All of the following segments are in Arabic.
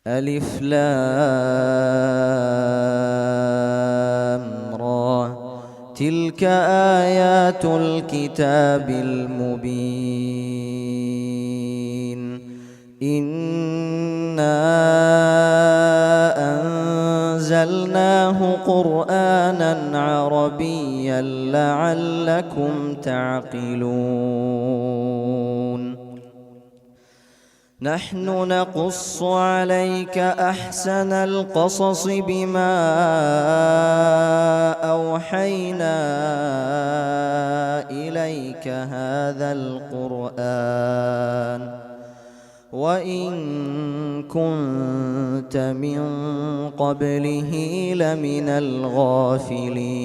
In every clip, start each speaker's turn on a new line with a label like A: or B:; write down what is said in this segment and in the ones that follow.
A: ألف لام را. تلك آيات الكتاب المبين. إنا أنزلناه قرآنا عربيا لعلكم تعقلون. نحن نقص عليك أحسن القصص بما أوحينا إليك هذا القرآن وإن كنت من قبله لمن الغافلين.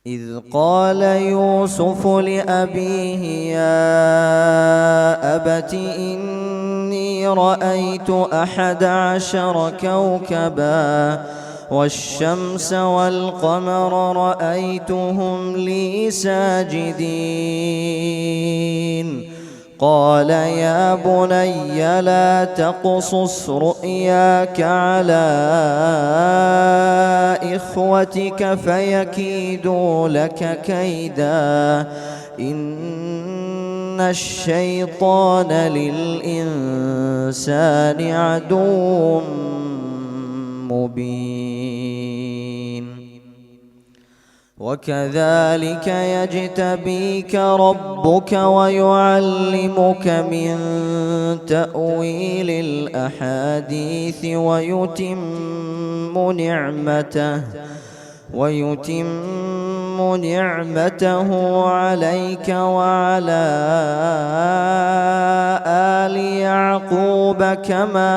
A: إذ قال يوسف لأبيه يا أبت إني رأيت 11 كوكبا والشمس والقمر رأيتهم لي ساجدين. قال يا بني لا تقصص رؤياك على إخوتك فيكيدوا لك كيدا إن الشيطان للإنسان عدو مبين. وكذلك يجتبيك ربك ويعلمك من تأويل الأحاديث ويتم نعمته عليك وعلى آل يعقوب كما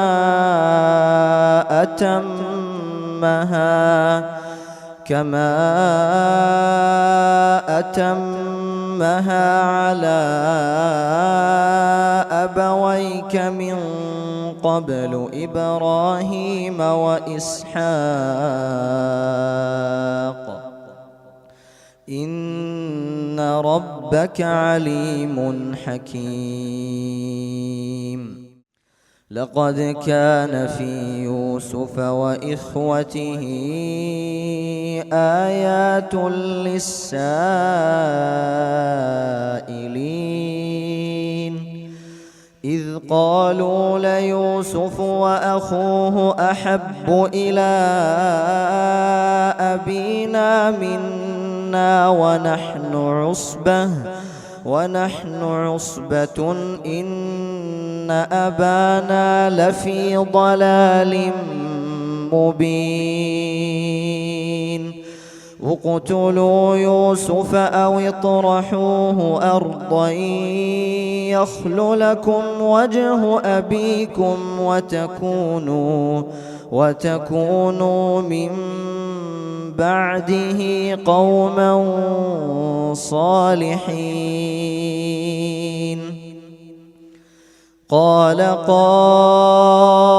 A: أتمها على أبويك من قبل إبراهيم وإسحاق إن ربك عليم حكيم. لقد كان في يوسف وإخوته آيات للسائلين إذ قالوا ليوسف وأخوه أحب إلى أبينا منا ونحن عصبة إن أبانا لفي ضلال مبين. اقتلوا يوسف أو اطرحوه أرضا يخل لكم وجه أبيكم وتكونوا من بعده قوما صالحين. قال قائل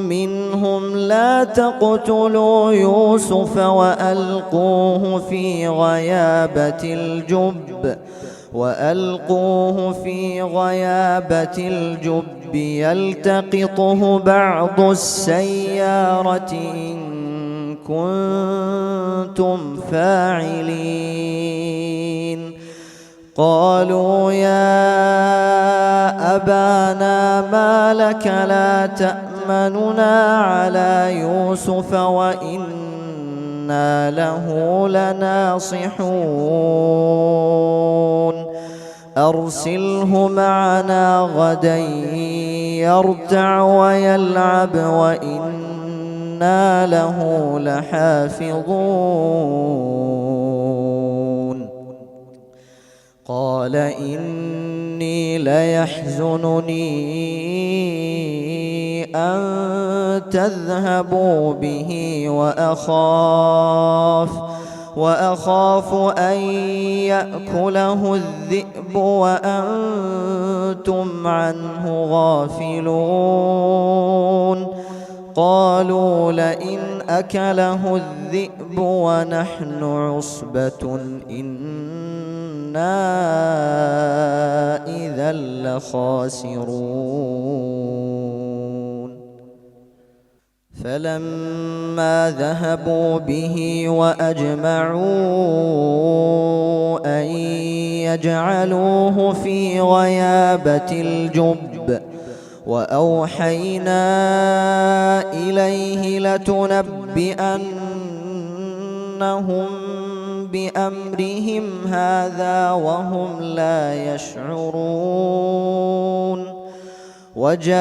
A: منهم لا تقتلوا يوسف وألقوه في غيابة الجب يلتقطه بعض السيارة إن كنتم فاعلين. قالوا يا أبانا ما لك لا تأمننا على يوسف وإنا له لناصحون أرسله معنا غدا يرتع ويلعب وإنا له لحافظون. قال إني ليحزنني أن تذهبوا به وأخاف أن يأكله الذئب وأنتم عنه غافلون. قالوا لئن أكله الذئب ونحن عصبة إنا إذا لخاسرون فلما ذهبوا به وأجمعوا أن يجعلوه في غيابة الجب وأوحينا إليه لتنبئنهم بأمرهم هذا وهم لا يشعرون وجاءوا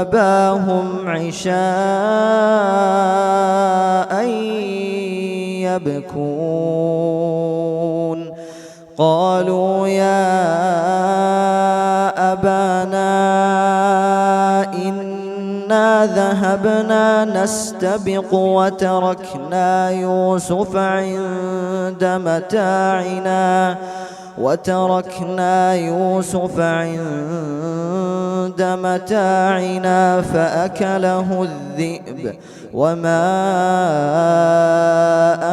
A: أباهم عشاء يبكون قالوا يا أبانا إنا ذهبنا نستبق وتركنا يوسف عند متاعنا فأكله الذئب وما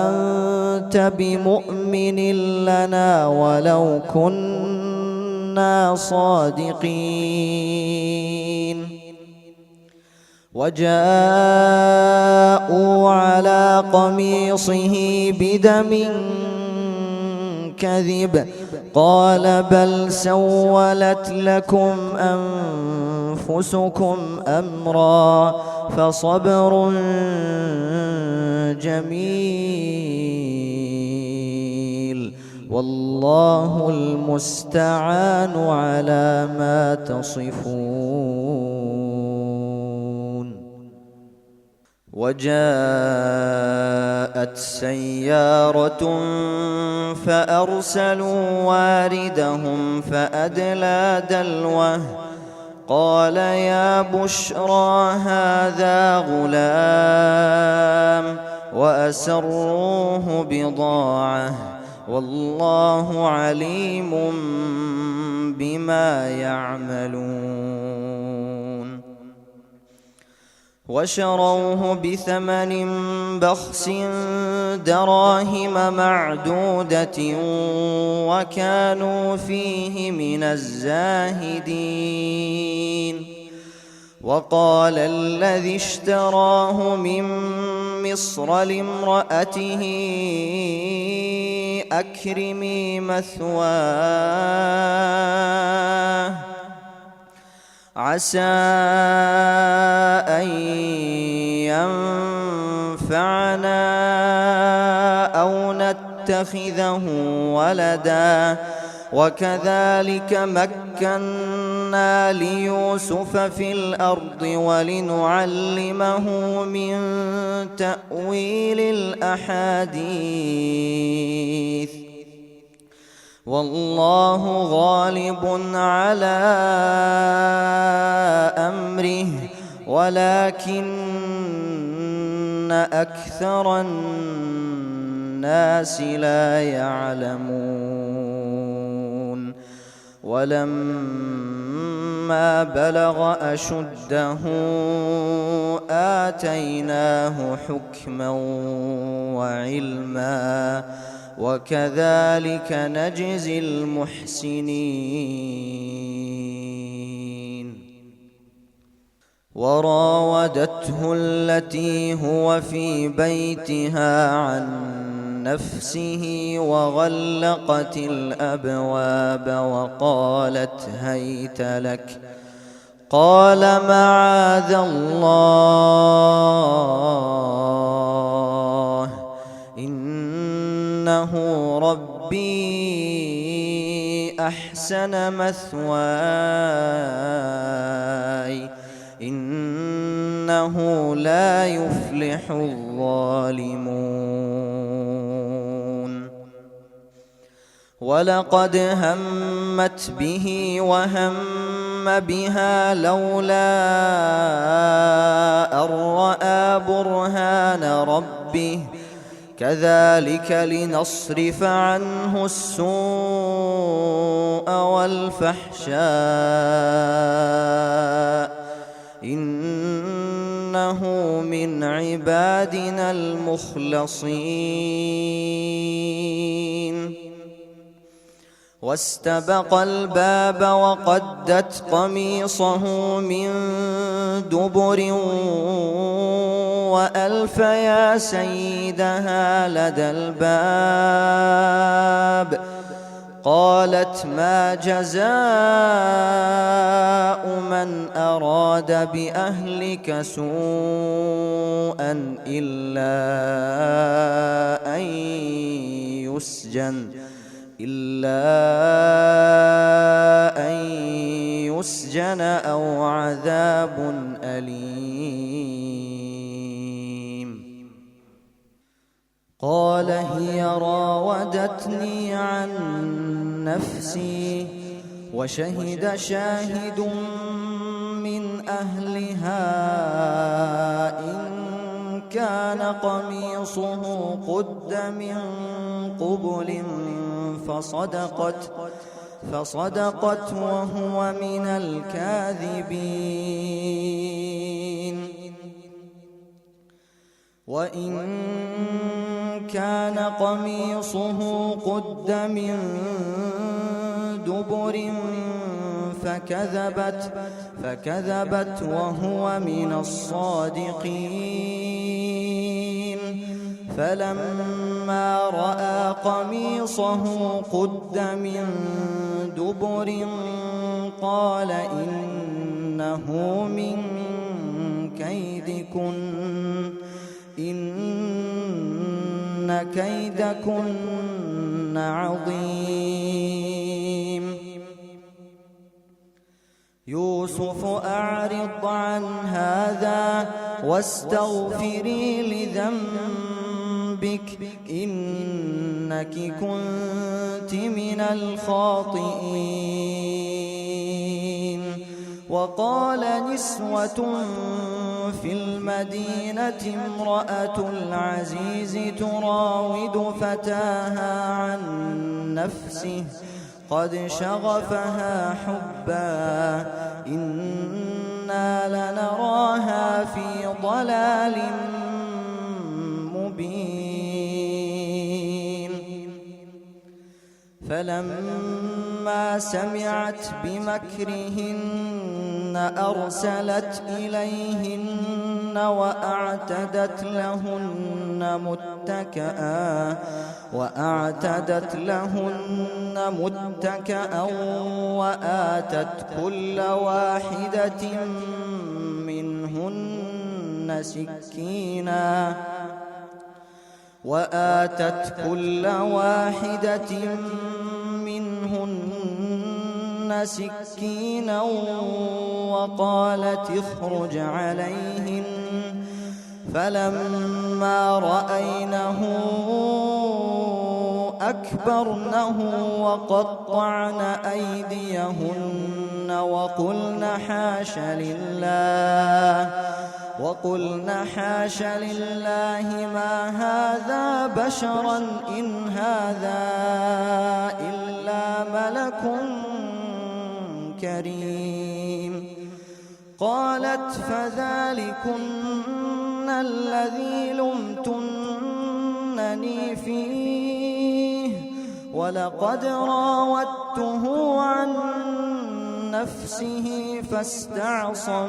A: أنت بمؤمن لنا ولو كنا صادقين وجاءوا على قميصه بدم كذب قال بل سولت لكم أنفسكم أمرا فصبر جميل والله المستعان على ما تصفون وجاءت سيارة فأرسلوا واردهم فأدلى دلوه قال يا بشرى هذا غلام وأسروه بضاعة والله عليم بما يعملون وشروه بثمن بخس دراهم معدودة وكانوا فيه من الزاهدين وقال الذي اشتراه من مصر لامرأته أكرمي مثواه عسى أن ينفعنا أو نتخذه ولدا وكذلك مكنا ليوسف في الأرض ولنعلمه من تأويل الأحاديث والله غالب على أمره ولكن أكثر الناس لا يعلمون ولما بلغ أشده آتيناه حكما وعلما وكذلك نجزي المحسنين وراودته التي هو في بيتها عن نفسه وغلقت الأبواب وقالت هيت لك قال معاذ الله إنه ربي أحسن مثواي إنه لا يفلح الظالمون ولقد همت به وهم بها لولا أن رأى برهان ربه كذلك لنصرف عنه السوء والفحشاء إنه من من عبادنا المخلصين واستبق الباب وقدت قميصه من دبر وألف يا سيدها لدى الباب قالت ما جزاء من أراد بأهلك سوءا إلا أن يسجن أو عذاب أليم. قال هي راودتني عن نفسي وشهد شاهد من أهلها إن كان قميصه قد من قبل فصدقت وهو من الكاذبين وإن كان قميصه قد من دبر فكذبت وهو من الصادقين فلما رأى قميصه قد من دبر قال إنه من كيدكن إن كيدكن عظيم. يوسف أعرض عن هذا واستغفري لذنبك إنك كنت من الخاطئين. وقال نسوة في المدينة امرأة العزيز تراود فتاها عن نفسه قد شغفها حبا إنا لنراها في ضلال مبين. فلما سمعت بمكرهن أرسلت إليهن وأعتدت لهن متكئا وآتت كل واحدة منهن سكينا وقالت اخرج عليهن فلما رأينه أكبرنه وقطعن أيديهن وقلن حاش لله ما هذا بشرا إن هذا إلا ملك كريم. قالت فذلكن الذي لمتنني فيه ولقد راودته عن نفسه فاستعصم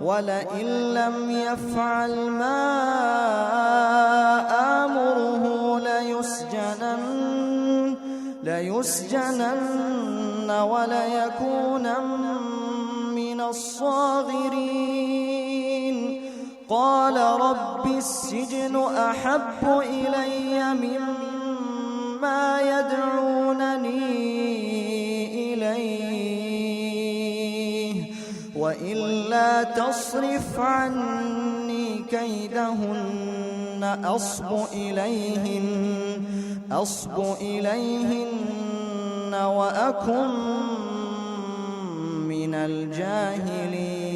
A: ولئن لم يفعل ما آمره ليسجنن وليكونا من الصاغرين. قال رب السجن أحب إلي مما يدعونني إليه وإلا تصرف عني كيدهن أصب إليهن وأكن من الجاهلين.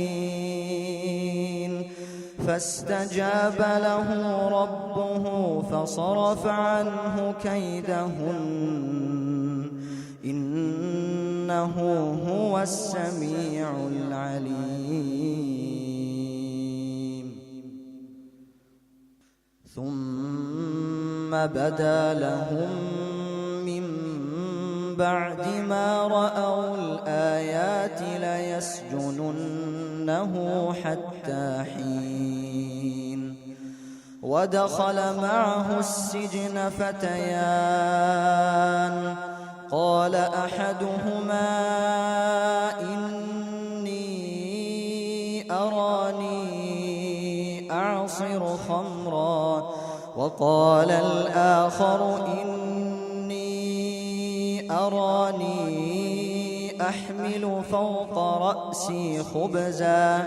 A: فاستجاب له ربه فصرف عنه كيدهن إنه هو السميع العليم. بدا لهم من بعد ما رأوا الآيات ليسجننه حتى حين. ودخل معه السجن فتيان قال أحدهما إني أراني أعصر خمرا وقال الآخر إني أراني أحمل فوق رأسي خبزا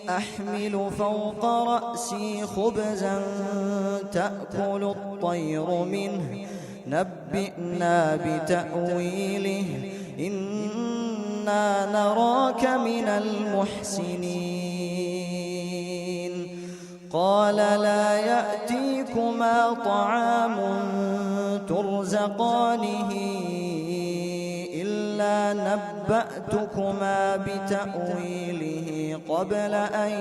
A: أحمل فوق رأسي خبزا تأكل الطير منه نبئنا بتأويله إنا نراك من المحسنين. قال لا يأتيكما طعام ترزقانه إلا نبأتكما بتأويله قبل أن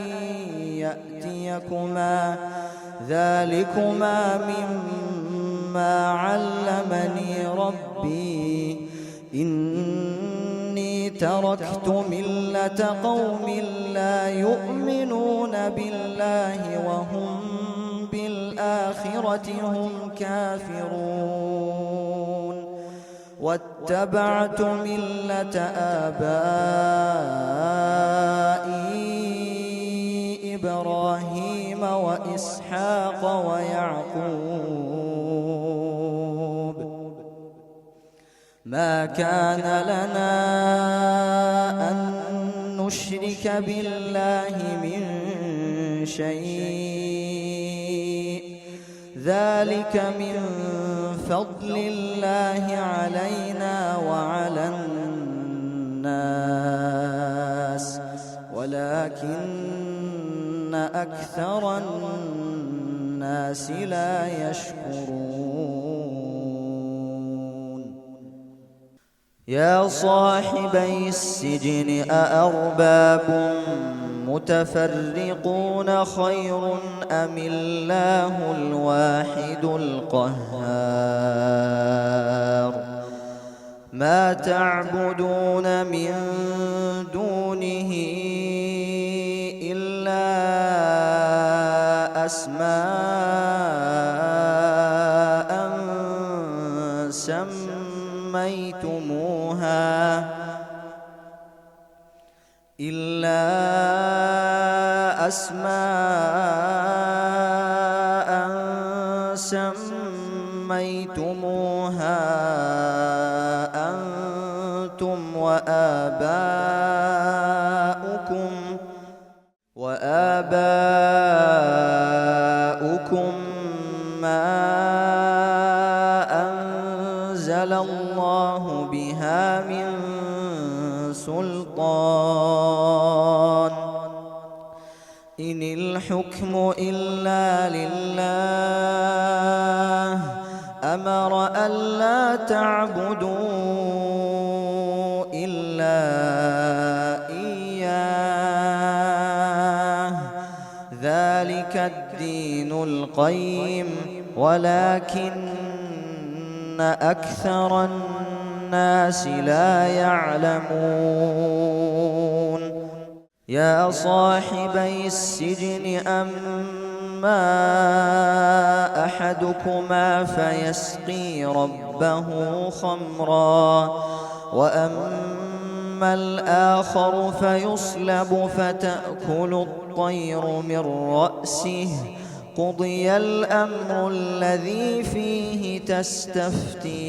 A: يأتيكما ذلكما مما علمني ربي إني تركت ملة قوم لا يؤمنون بالله وهم بالآخرة هم كافرون واتبعت ملة آبائي إبراهيم وإسحاق ويعقوب ما كان لنا أن نشرك بالله من شيء ذلك من فضل الله علينا وعلى الناس ولكن أكثر الناس لا يشكرون. يا صاحبي السجن أأرباب متفرقون خير أم الله الواحد القهار ما تعبدون من دونه إلا أسماء سميتموها أنتم وآباؤكم ما أنزل الله بها من سلطان إن الحكم إلا لله أمر ألا تعبدوا إلا إياه ذلك الدين القيم ولكن أكثر الناس لا يعلمون. يا صاحبي السجن أما أحدكما فيسقي ربه خمرا وأما الآخر فيصلب فتأكل الطير من رأسه قضي الأمر الذي فيه تستفتيان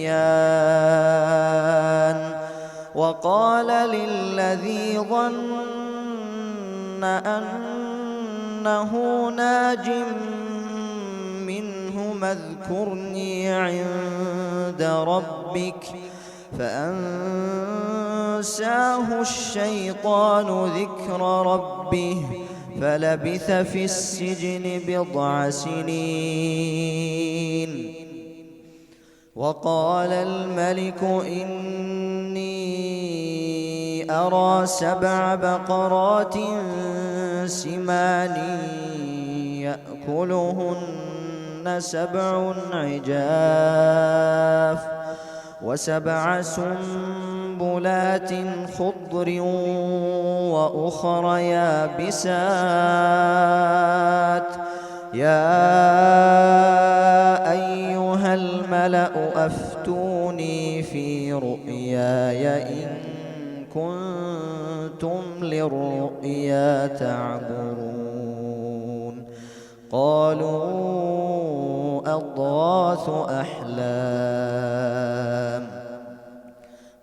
A: وقال للذي ظن أنه ناج منه اذكرني عند ربك فأنساه الشيطان ذكر ربه فلبث في السجن بضع سنين. وقال الملك إني أرى 7 بقرات سمان يأكلهن 7 عجاف و7 سنبلات خضر وأخر يابسات يا أيها الملأ أفتوني في رؤياي إن كنتم للرؤيا تعبرون قالوا أضغاث أحلام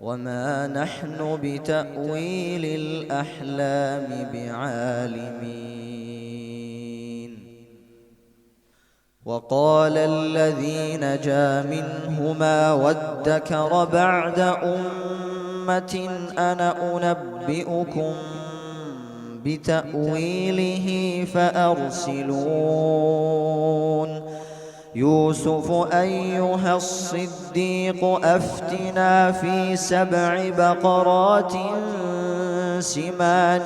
A: وما نحن بتأويل الأحلام بعالمين وقال الذي نجا منهما وادكر بعد أمة أنا أنبئكم بتأويله فأرسلون يوسف أيها الصديق أفتنا في 7 بقرات سمان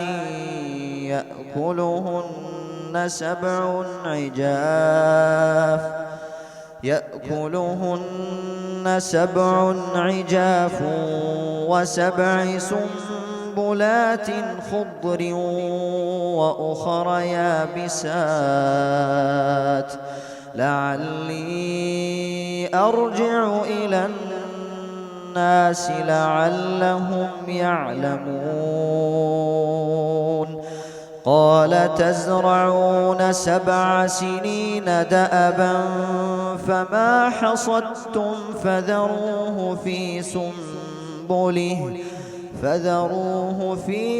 A: يأكلهن 7 عجاف و7 سنبلات خضر وأخر يابسات لعلي أرجع إلى الناس لعلهم يعلمون قال تزرعون 7 سنين دأبا فما حصدتم فذروه في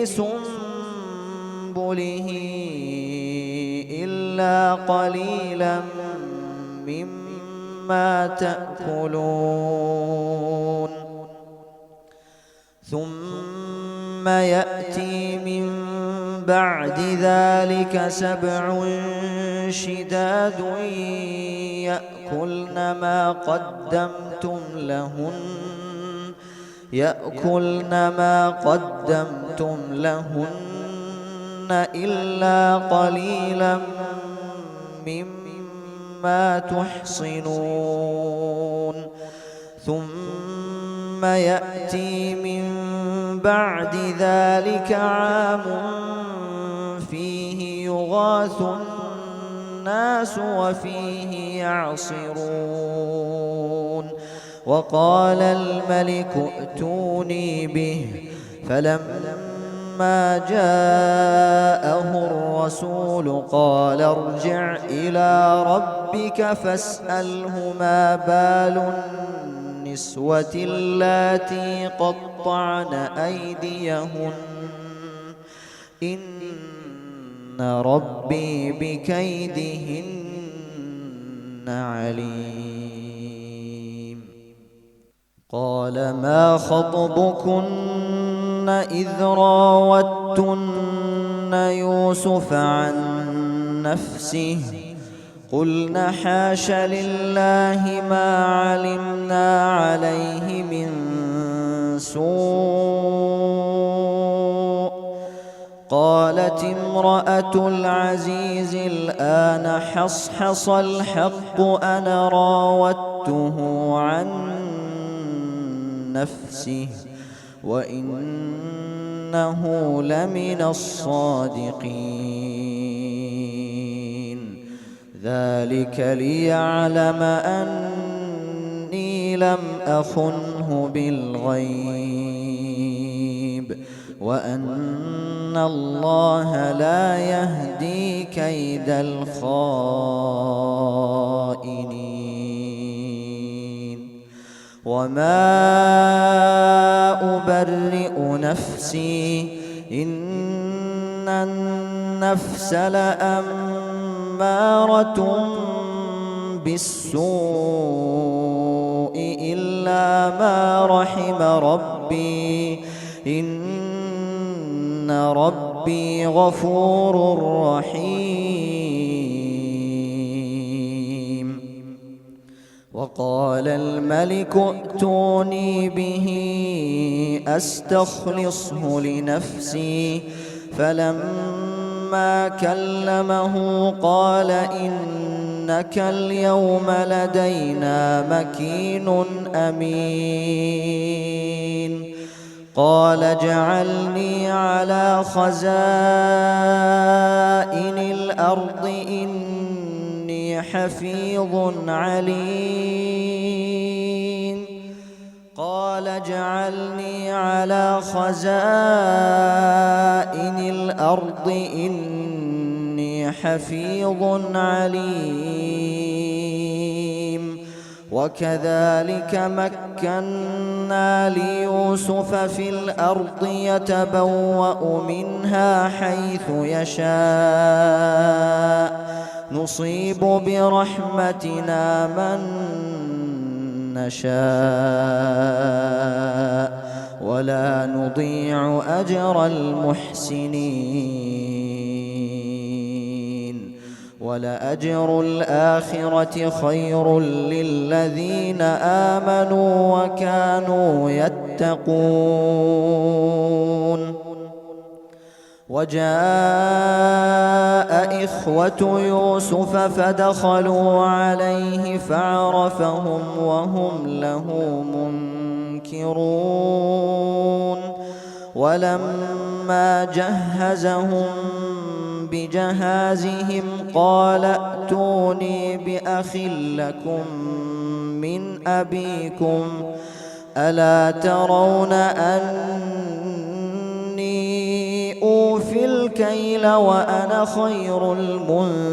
A: سنبله إلا قليلا مما تأكلون ثم يأتي من بعد ذلك 7 شداد يأكلن ما قدمتم لهن إلا قليلا مما تحصنون ثم يأتي من بعد ذلك عام فيه يغاث الناس وفيه يعصرون وقال الملك ائتوني به فلما جاءه الرسول قال ارجع إلى ربك فاسأله ما بال النسوة اللاتي قطعن أيديهن إن ربي بكيدهن عليم قال ما خطبكن إذ راوتن يوسف عن نفسه قلنا حاش لله ما علمنا عليه من سوء قالت امرأة العزيز الآن حصحص الحق أنا راودته عن نفسه وإنه لمن الصادقين ذلك ليعلم أني لم أخنه بالغيب وأن الله لا يهدي كيد الخائنين وما أبرئ نفسي إن النفس لأمارة بالسوء إلا ما رحم ربي إن ربي غفور رحيم وقال الملك ائتوني به أستخلصه لنفسي فلما فلما كلمه قال إنك اليوم لدينا مكين أمين قال اجعلني على خزائن الأرض إني حفيظ عليم قال اجعلني على خزائن الأرض إني حفيظ عليم وكذلك مكنا ليوسف في الأرض يتبوأ منها حيث يشاء نصيب برحمتنا من نشاء ولا نضيع أجر المحسنين ولأجر الآخرة خير للذين آمنوا وكانوا يتقون وجاء إخوة يوسف فدخلوا عليه فعرفهم وهم له منكرون ولما جهزهم بجهازهم قال ائتوني بأخ لكم من أبيكم ألا ترون أني أوفي الكيل وأنا خير المنزلين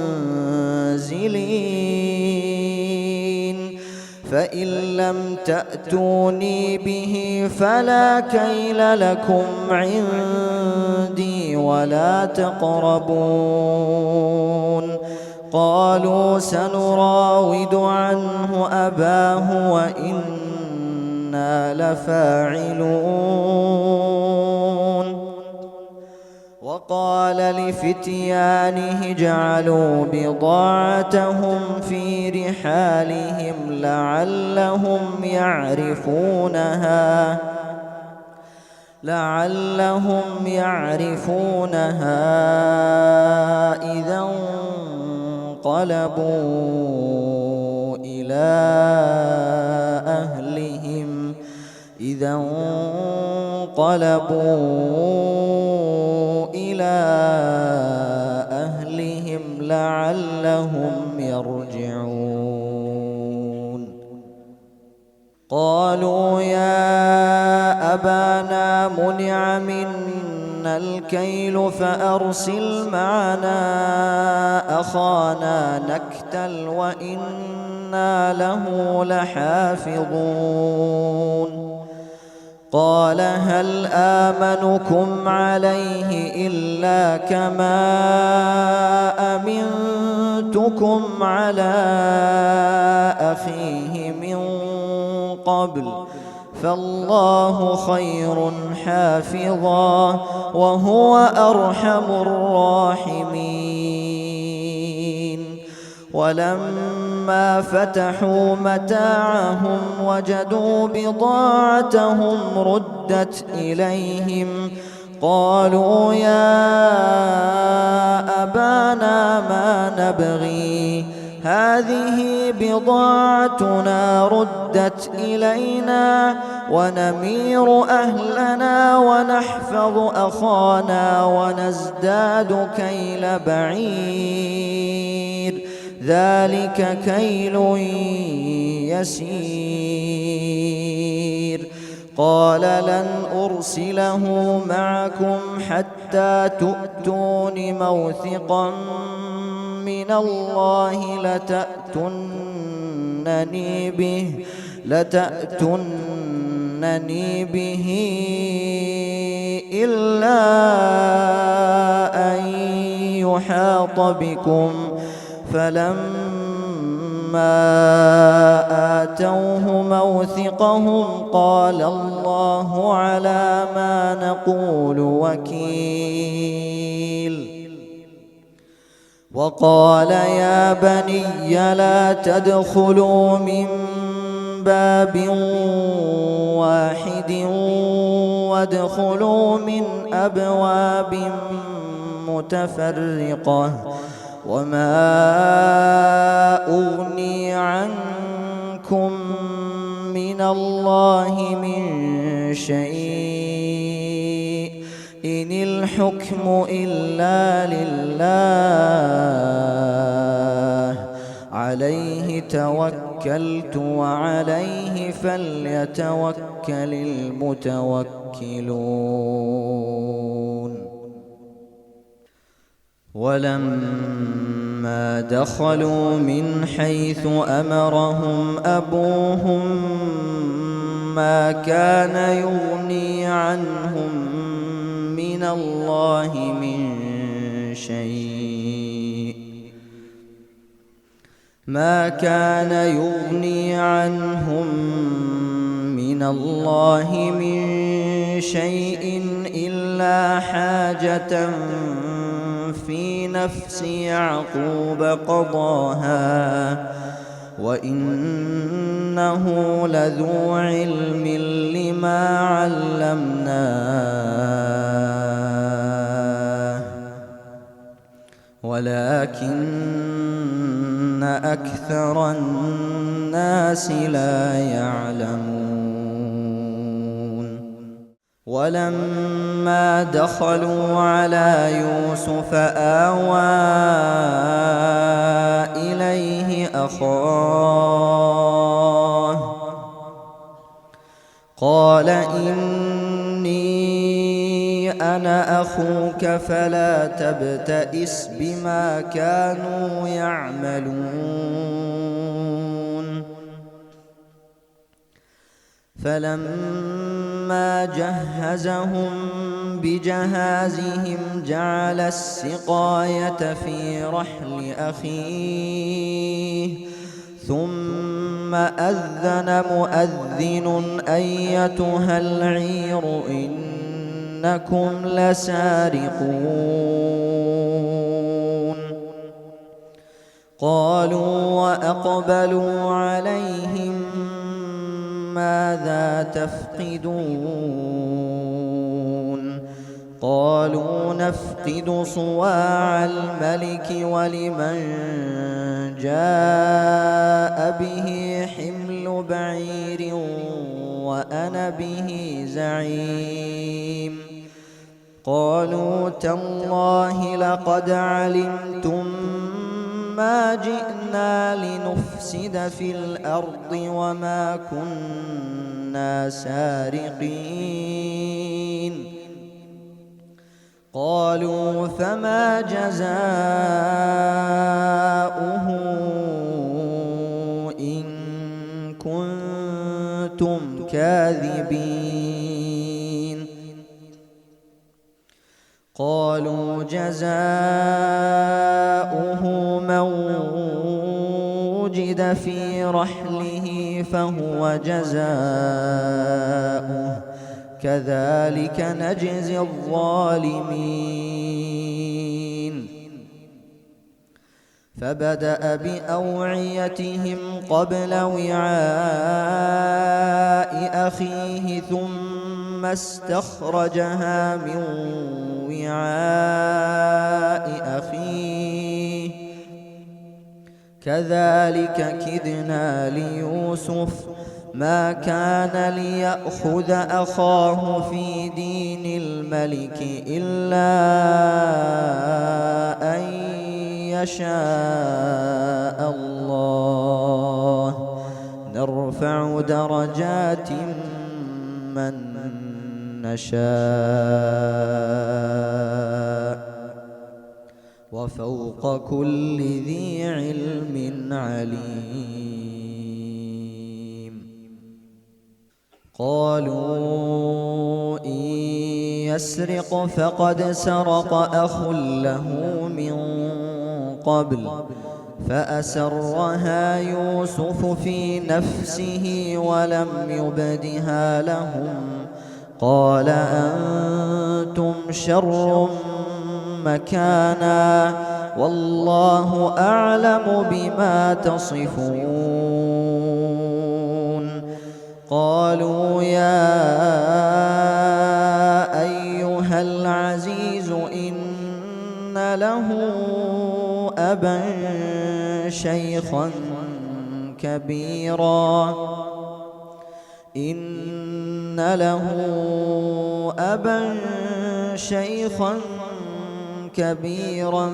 A: فإن لم تأتوني به فلا كيل لكم عندي ولا تقربون قالوا سنراود عنه أباه وإنا لفاعلون وقال لفتيانه اجعلوا بضاعتهم في رحالهم لعلهم يعرفونها إذا انقلبوا إلى أهلهم لعلهم يرجعون قالوا يا أبانا منع منا الكيل فأرسل معنا أخانا نكتل وإنا له لحافظون قال هل آمنكم عليه إلا كما أمنتكم على أخيه من قبل فالله خير حافظا وهو أرحم الراحمين ولما فتحوا متاعهم وجدوا بضاعتهم ردت إليهم قالوا يا أبانا ما نبغي هذه بضاعتنا ردت إلينا ونمير أهلنا ونحفظ أخانا ونزداد كيل بعير ذلك كيل يسير قال لن أرسله معكم حتى تؤتون موثقا من الله لتأتونني به إلا أن يحاط بكم فلما آتوه موثقهم قال الله على ما نقول وكيل وقال يا بني لا تدخلوا من باب واحد وادخلوا من أبواب متفرقة وما أغني عنكم من الله من شيء إن الحكم إلا لله عليه توكلت وعليه فليتوكل المتوكلون. ولما دخلوا من حيث أمرهم أبوهم ما كان يغني عنهم من الله من شيء ما كان يغني عنهم من الله من شيء إلا حاجة في نفس يعقوب قضاها وإنه لذو علم لما علمناه ولكن أكثر الناس لا يعلمون. ولما دخلوا على يوسف آوى إليه أخاه قال إني أنا أخوك فلا تبتئس بما كانوا يعملون. فلما جهزهم بجهازهم جعل السقاية في رحل أخيه ثم أذن مؤذن أيتها العير إنكم لسارقون. قالوا وأقبلوا عليهم ماذا تفقدون؟ قالوا نفقد صواع الملك ولمن جاء به حمل بعير وأنا به زعيم. قالوا تالله لقد علمتم ما جئنا لنفسد في الأرض وما كنا سارقين. قالوا فما جزاؤه إن كنتم كاذبين. قالوا جزاؤه من وجد في رحله فهو جزاؤه كذلك نجزي الظالمين. فبدأ بأوعيتهم قبل وعاء أخيه ثم استخرجها من وعاء أخيه كذلك كدنا ليوسف ما كان ليأخذ أخاه في دين الملك إلا أن يشاء الله نرفع درجات من نشاء وفوق كل ذي علم عليم. قالوا إن يسرق فقد سرق أخ له من قبل فأسرها يوسف في نفسه ولم يبدها لهم قال أنتم شر مكانا والله أعلم بما تصفون. قالوا يا أيها العزيز إن أبا شيخا كبيرا إن له أبا شيخا كبيرا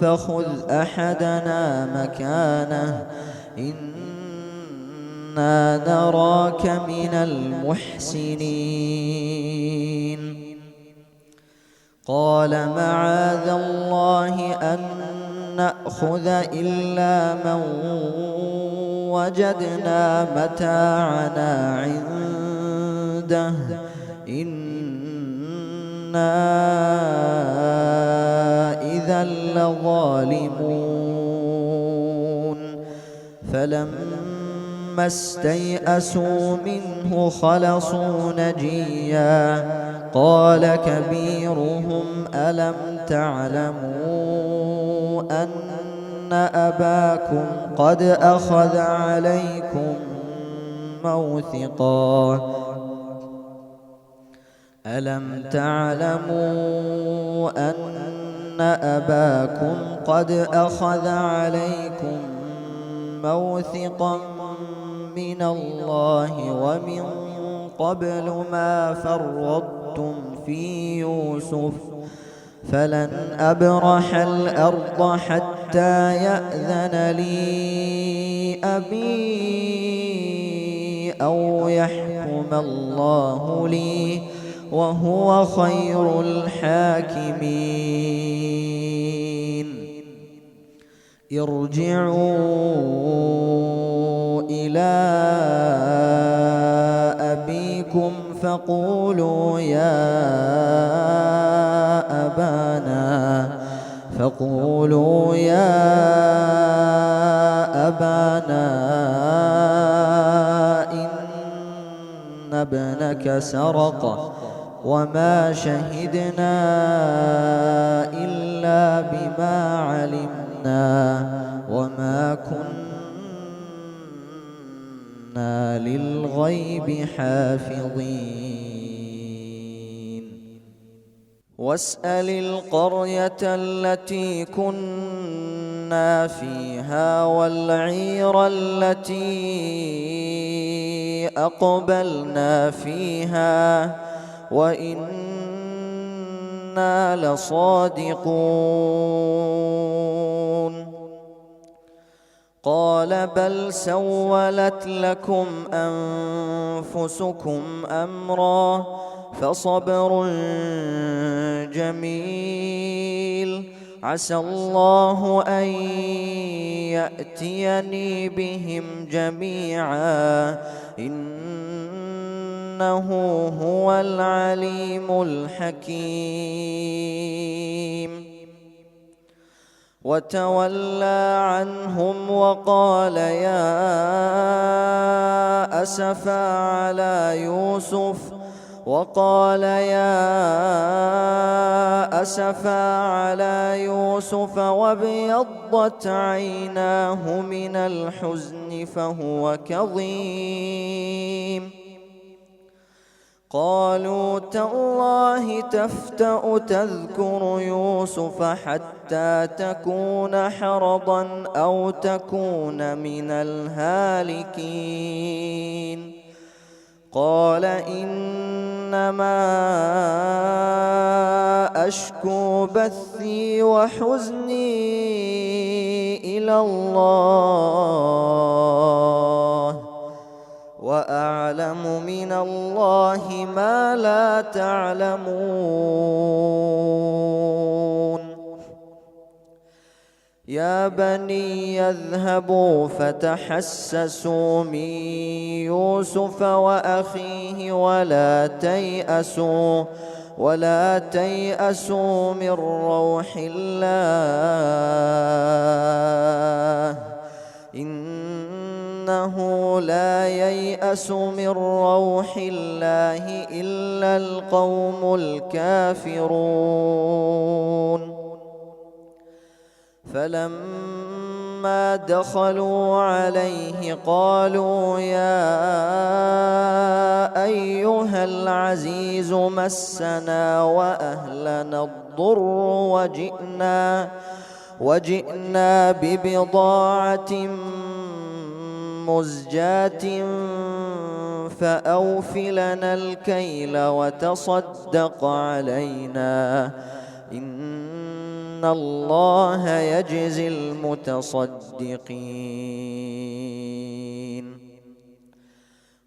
A: فخذ أحدنا مكانه إنا نراك من المحسنين قال معاذ الله أن نأخذ إلا من وجدنا متاعنا عنده إنا إذا لظالمون فلما استيئسوا منه خلصوا نجيا قال كبيرهم ألم تعلموا أن أباكم قد أخذ عليكم موثقا ألم تعلموا أن أباكم قد أخذ عليكم موثقا من الله ومن قبل ما فرطتم في يوسف فلن أبرح الأرض حتى يأذن لي أبي أو يحكم الله لي وهو خير الحاكمين ارجعوا إلى أبيكم فقولوا يا أبانا إن ابنك سرق وما شهدنا إلا بما علمنا وما كنا للغيب حافظين واسأل القرية التي كنا فيها والعير التي أقبلنا فيها وإنا لصادقون قال بل سولت لكم أنفسكم أمرا فصبر جميل عسى الله أن يأتيني بهم جميعا إنه هو العليم الحكيم وتولى عنهم وقال يا أسفا على يوسف وابيضت عيناه من الحزن فهو كظيم قالوا تالله تفتأ تذكر يوسف حتى تكون حرضا أو تكون من الهالكين قال إنما أشكو بثي وحزني إلى الله وأعلم من الله ما لا تعلمون يا بني يذهبوا فتحسسوا من يوسف وأخيه ولا تيأسوا من روح الله إنه لا ييأس من روح الله إلا القوم الكافرون فلما دخلوا عليه قالوا يا أيها العزيز مسنا وأهلنا الضر وجئنا ببضاعة مزجاة فأوف لنا الكيل وتصدق علينا إن الله يجزي المتصدقين.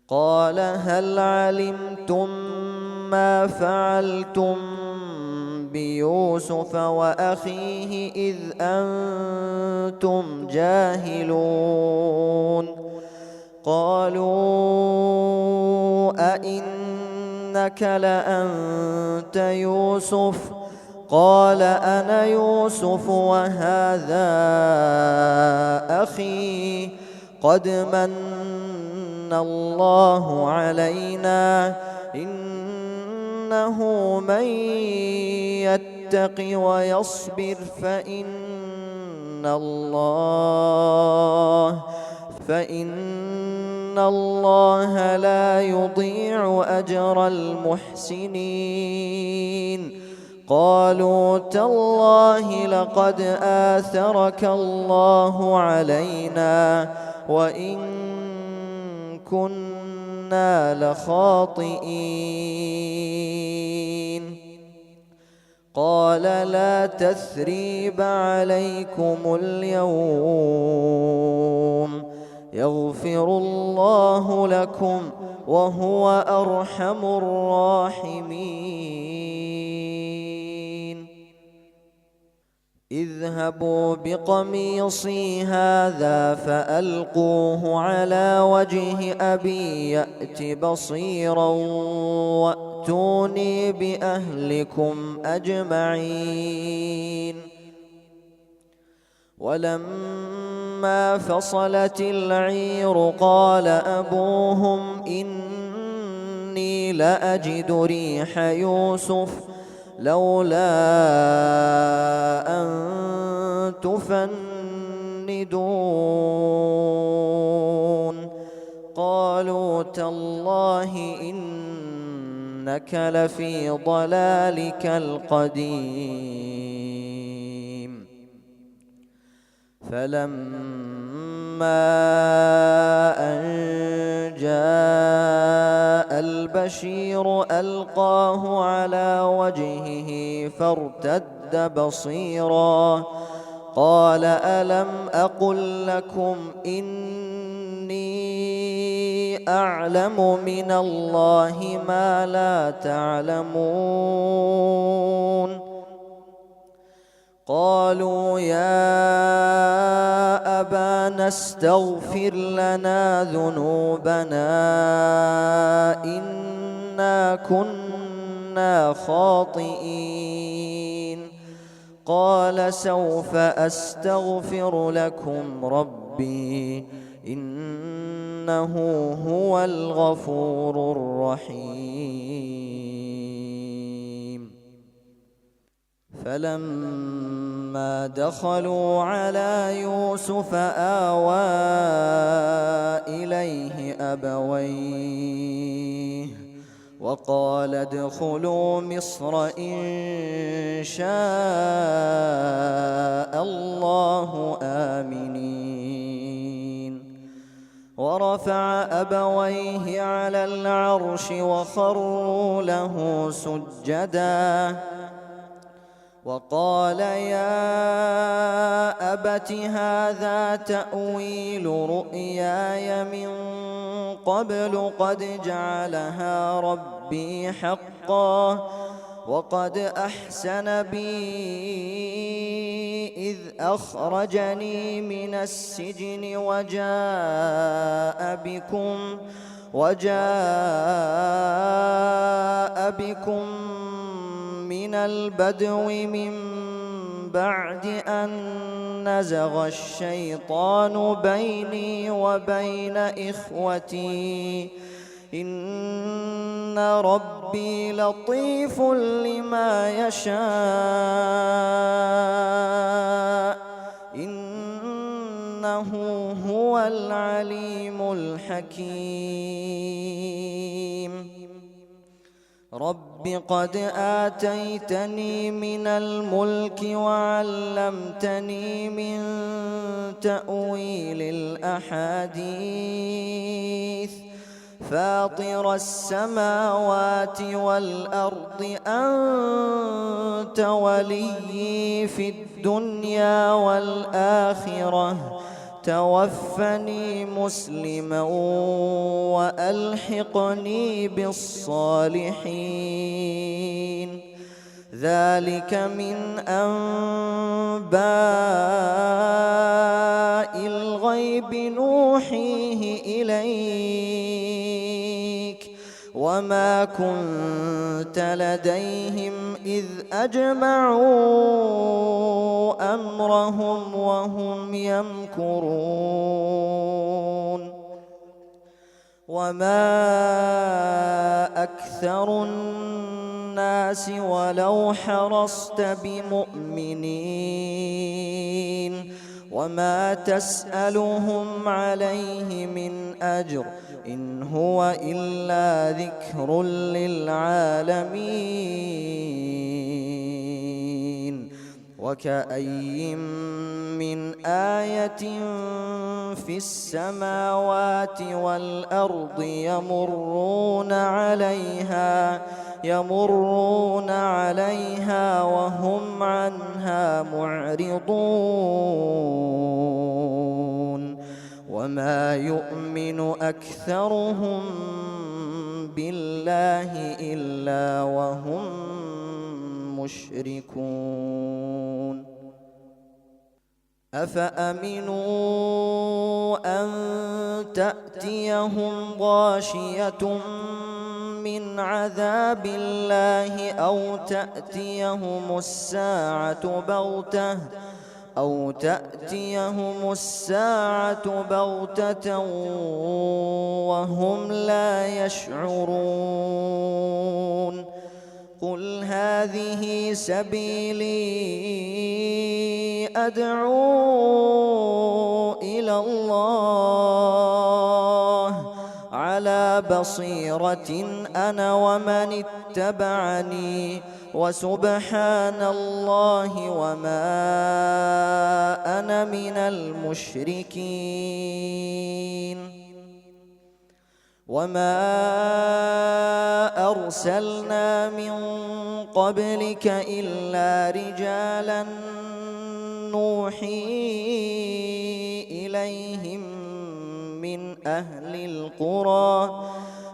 A: قال هل علمتم ما فعلتم بيوسف وأخيه إذ أنتم جاهلون؟ قالوا أئنك لأنت يوسف؟ قال أنا يوسف وهذا أخي قد من الله علينا إنه من يتق ويصبر فإن الله لا يضيع أجر المحسنين. قالوا تالله لقد آثرك الله علينا وإن كنا لخاطئين. قال لا تثريب عليكم اليوم يغفر الله لكم وهو أرحم الراحمين. اذهبوا بقميصي هذا فألقوه على وجه أبي يأت بصيرا وأتوني بأهلكم أجمعين. ولما فصلت العير قال أبوهم إني لأجد ريح يوسف لولا أن تفندون. قالوا تالله إنك لفي ضلالك القديم. فلما أن جاء البشير ألقاه على وجهه فارتد بصيرا قال ألم أقل لكم إني أعلم من الله ما لا تعلمون. قالوا يا أبانا استغفر لنا ذنوبنا إنا كنا خاطئين. قال سوف أستغفر لكم ربي إنه هو الغفور الرحيم. فلما دخلوا على يوسف آوى إليه أبويه وقال ادخلوا مصر إن شاء الله آمنين. ورفع أبويه على العرش وخروا له سجدا وقال يا أبت هذا تأويل رؤياي من قبل قد جعلها ربي حقا وقد أحسن بي إذ أخرجني من السجن وجاء بكم من البدو من بعد أن نزغ الشيطان بيني وبين إخوتي إن ربي لطيف لما يشاء إنه هو العليم الحكيم. رب قد آتيتني من الملك وعلمتني من تأويل الأحاديث فاطر السماوات والأرض أنت وليي في الدنيا والآخرة توفني مسلما وألحقني بالصالحين ذلك من أنباء الغيب نوحيه إليك وما كنت لديهم إذ أجمعوا أمرهم وهم يمكرون وما أكثر الناس ولو حرصت بمؤمنين وما تسألهم عليه من أجر إن هو إلا ذكر للعالمين وكأي من آية في السماوات والأرض يمرون عليها وهم عنها معرضون وما يؤمن أكثرهم بالله إلا وهم مشركون أفأمنوا أن تأتيهم غاشية من عذاب الله أو تأتيهم الساعة بغتة وهم لا يشعرون قل هذه سبيلي أدعو إلى الله على بصيرة أنا ومن اتبعني وسبحان الله وما أنا من المشركين وما أرسلنا من قبلك إلا رجالا نوحي إليهم من أهل القرى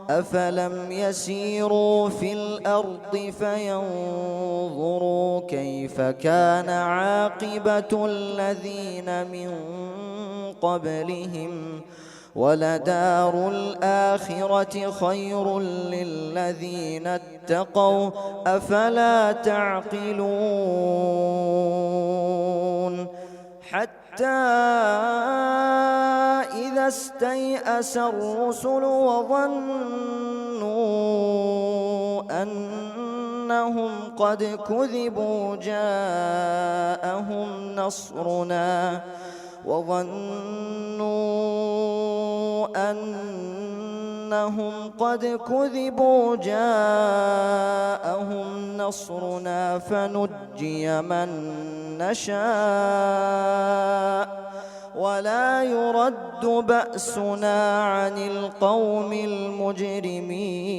A: أفلم يسيروا في الأرض فينظروا كيف كان عاقبة الذين من قبلهم ولدار الآخرة خير للذين اتقوا أفلا تعقلون حتى إذا استيأس الرسل وظنوا أنهم قد كذبوا جاءهم نصرنا فنجي من نشاء ولا يرد بأسنا عن القوم المجرمين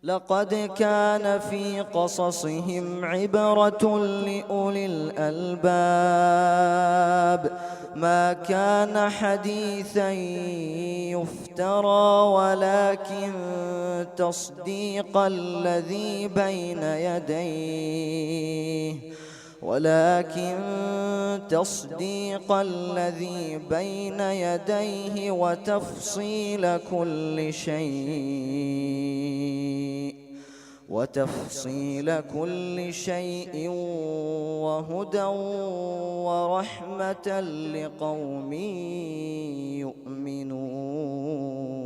A: لقد كان في قصصهم عبرة لأولي الألباب ما كان حديثا يفترى ولكن تصديق الذي بين يديه وتفصيل كل شيء وهدى ورحمة لقوم يؤمنون.